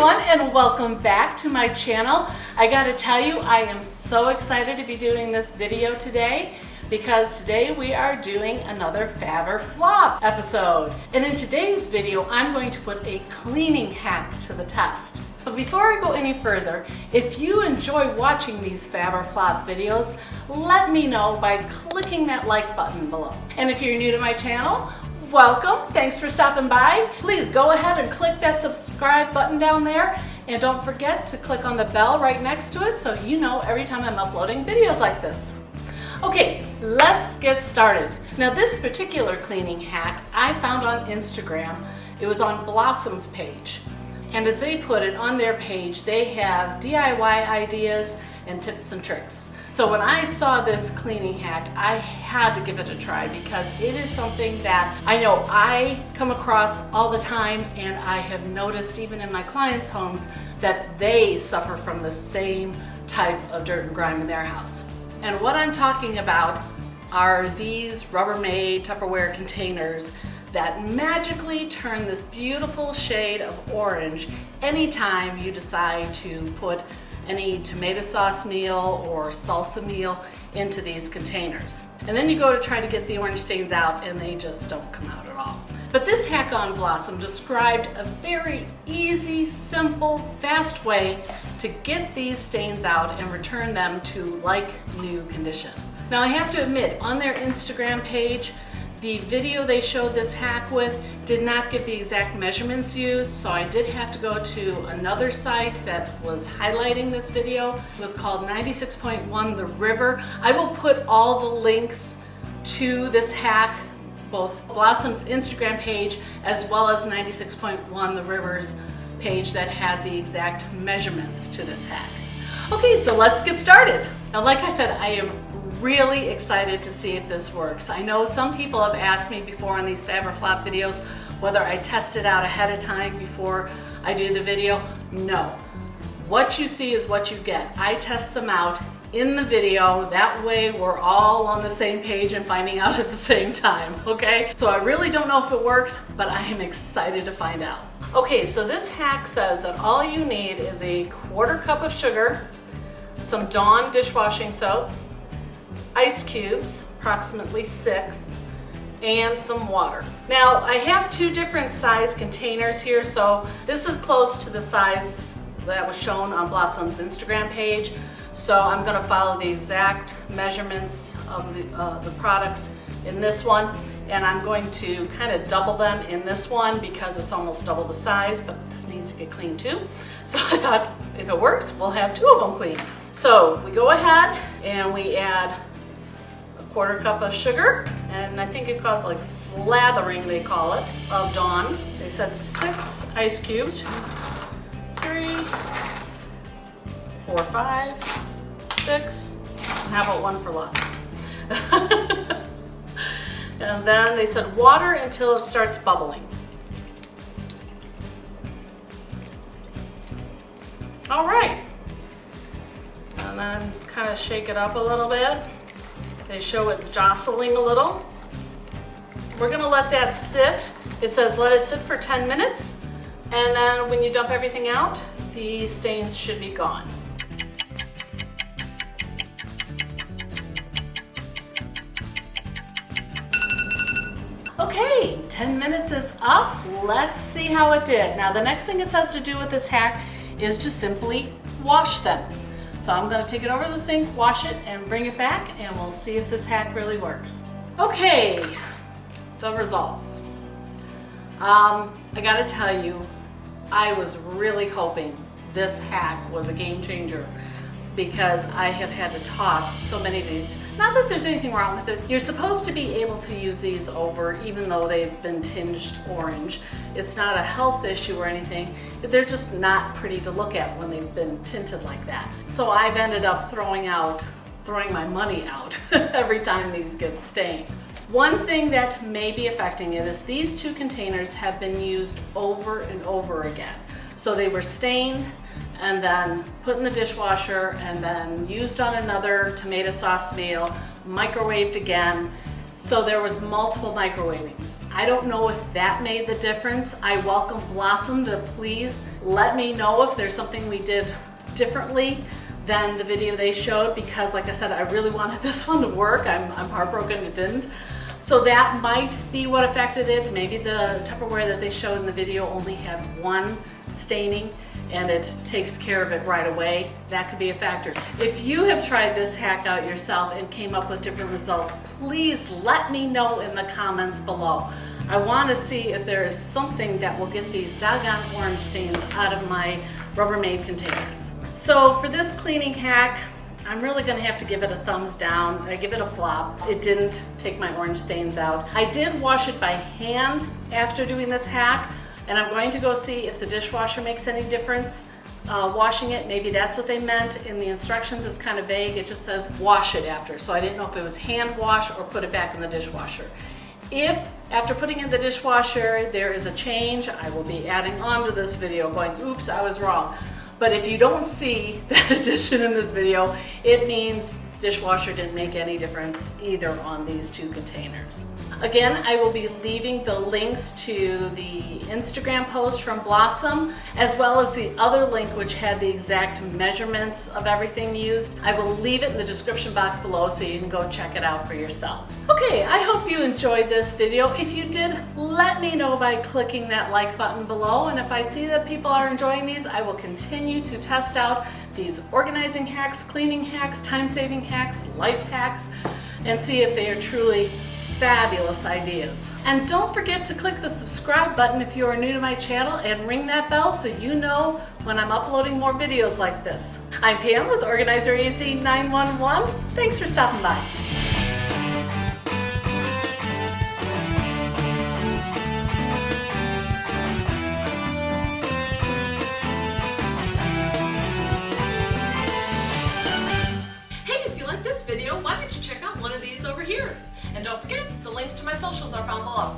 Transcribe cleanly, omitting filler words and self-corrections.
everyone, and welcome back to my channel. I gotta tell you, I am so excited to be doing this video today because today we are doing another Fab or Flop episode. And in today's video, I'm going to put a cleaning hack to the test. But before I go any further, if you enjoy watching these Fab or Flop videos, let me know by clicking that like button below. And if you're new to my channel, welcome. Thanks for stopping by. Please go ahead and click that subscribe button down there. And don't forget to click on the bell right next to it so you know every time I'm uploading videos like this. Okay, let's get started. Now this particular cleaning hack I found on Instagram. It was on Blossom's page. And as they put it on their page, they have DIY ideas and tips and tricks. So when I saw this cleaning hack, I had to give it a try because it is something that I know I come across all the time, and I have noticed even in my clients' homes that they suffer from the same type of dirt and grime in their house. And what I'm talking about are these Rubbermaid Tupperware containers that magically turn this beautiful shade of orange anytime you decide to put any tomato sauce meal or salsa meal into these containers. And then you go to try to get the orange stains out and they just don't come out at all. But this hack on Blossom described a very easy, simple, fast way to get these stains out and return them to like new condition. Now I have to admit, on their Instagram page, the video they showed this hack with did not give the exact measurements used, so I did have to go to another site that was highlighting this video. It was called 96.1 The River. I will put all the links to this hack, both Blossom's Instagram page as well as 96.1 The River's page that had the exact measurements to this hack. Okay, so let's get started. Now, like I said, I am really excited to see if this works. I know some people have asked me before on these Fab or Flop videos whether I test it out ahead of time before I do the video. No. What you see is what you get. I test them out in the video. That way we're all on the same page and finding out at the same time, okay? So I really don't know if it works, but I am excited to find out. Okay, so this hack says that all you need is a 1/4 cup of sugar, some Dawn dishwashing soap, ice cubes, approximately 6, and some water. Now I have 2 different size containers here, so this is close to the size that was shown on Blossom's Instagram page. So I'm going to follow the exact measurements of the products in this one, and I'm going to kind of double them in this one because it's almost double the size, but this needs to get cleaned too. So I thought if it works, we'll have 2 of them clean. So we go ahead and we add 1/4 cup of sugar, and I think it calls like slathering, they call it, of Dawn. They said 6 ice cubes. 3, 4, 5, 6. And how about 1 for luck? And then they said water until it starts bubbling. All right. And then kind of shake it up a little bit. They show it jostling a little. We're gonna let that sit. It says let it sit for 10 minutes, and then when you dump everything out, the stains should be gone. Okay, 10 minutes is up. Let's see how it did. Now the next thing it says to do with this hack is to simply wash them. So I'm going to take it over the sink, wash it, and bring it back, and we'll see if this hack really works. Okay, the results. I got to tell you, I was really hoping this hack was a game changer because I have had to toss so many of these. Not that there's anything wrong with it. You're supposed to be able to use these over even though they've been tinged orange. It's not a health issue or anything. They're just not pretty to look at when they've been tinted like that. So I've ended up throwing my money out every time these get stained. One thing that may be affecting it is these 2 containers have been used over and over again. So they were stained and then put in the dishwasher and then used on another tomato sauce meal, microwaved again. So there was multiple microwavings. I don't know if that made the difference. I welcome Blossom to please let me know if there's something we did differently than the video they showed, because like I said, I really wanted this one to work. I'm heartbroken it didn't. So that might be what affected it. Maybe the Tupperware that they showed in the video only had one staining and it takes care of it right away. That could be a factor. If you have tried this hack out yourself and came up with different results, please let me know in the comments below. I want to see if there is something that will get these doggone orange stains out of my Rubbermaid containers. So for this cleaning hack, I'm really going to have to give it a thumbs down. I give it a flop. It didn't take my orange stains out. I did wash it by hand after doing this hack, and I'm going to go see if the dishwasher makes any difference washing it. Maybe that's what they meant. In the instructions, it's kind of vague. It just says wash it after. So I didn't know if it was hand wash or put it back in the dishwasher. If after putting it in the dishwasher there is a change, I will be adding on to this video going, oops, I was wrong. But if you don't see that addition in this video, it means dishwasher didn't make any difference either on these two containers. Again, I will be leaving the links to the Instagram post from Blossom, as well as the other link which had the exact measurements of everything used. I will leave it in the description box below so you can go check it out for yourself. Okay, I hope you enjoyed this video. If you did, let me know by clicking that like button below, and if I see that people are enjoying these, I will continue to test out these organizing hacks, cleaning hacks, time-saving hacks, life hacks, and see if they are truly fabulous ideas. And don't forget to click the subscribe button if you are new to my channel, and ring that bell so you know when I'm uploading more videos like this. I'm Pam with Organizer AZ 911. Thanks for stopping by. This video, why don't you check out one of these over here? And don't forget, the links to my socials are found below.